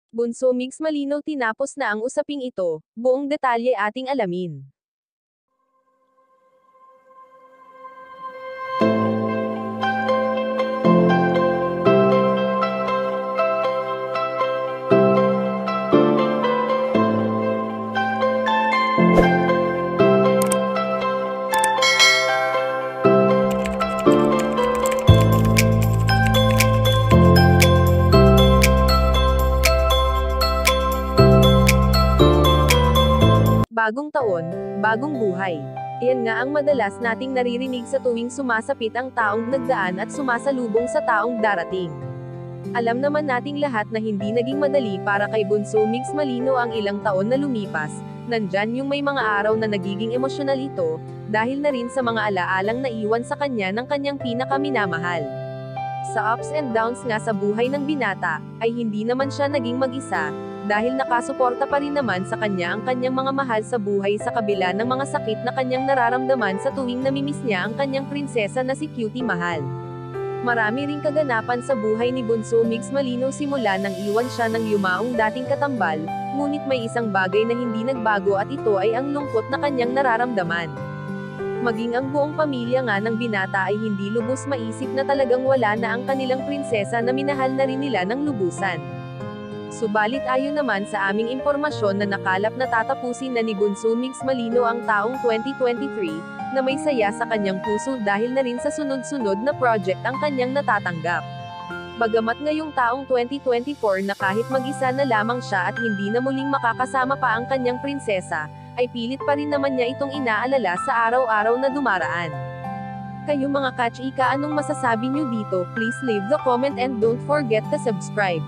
Bunso Mix malinaw tinapos na ang usaping ito, buong detalye ating alamin. Bagong taon, bagong buhay. Iyan nga ang madalas nating naririnig sa tuwing sumasapit ang taong nagdaan at sumasalubong sa taong darating. Alam naman nating lahat na hindi naging madali para kay Bunso Mix Malino ang ilang taon na lumipas, nandyan yung may mga araw na nagiging emosyonal ito, dahil na rin sa mga alaalang naiwan sa kanya ng kanyang pinakaminamahal. Sa ups and downs nga sa buhay ng binata, ay hindi naman siya naging mag-isa, dahil nakasuporta pa rin naman sa kanya ang kanyang mga mahal sa buhay sa kabila ng mga sakit na kanyang nararamdaman sa tuwing namimiss niya ang kanyang prinsesa na si Cutie Mahal. Marami ring kaganapan sa buhay ni Bunso Mix Malino simula nang iwan siya ng yumaong dating katambal, ngunit may isang bagay na hindi nagbago at ito ay ang lungkot na kanyang nararamdaman. Maging ang buong pamilya nga ng binata ay hindi lubos maisip na talagang wala na ang kanilang prinsesa na minahal na rin nila ng lubusan. Subalit ayon naman sa aming impormasyon na nakalap na tatapusin na ni Bunso Mix Malino ang taong 2023, na may saya sa kanyang puso dahil na rin sa sunod-sunod na project ang kanyang natatanggap. Bagamat ngayong taong 2024 na kahit mag-isa na lamang siya at hindi na muling makakasama pa ang kanyang prinsesa, ay pilit pa rin naman niya itong inaalala sa araw-araw na dumaraan. Kayo mga kachika, anong masasabi niyo dito? Please leave the comment and don't forget to subscribe.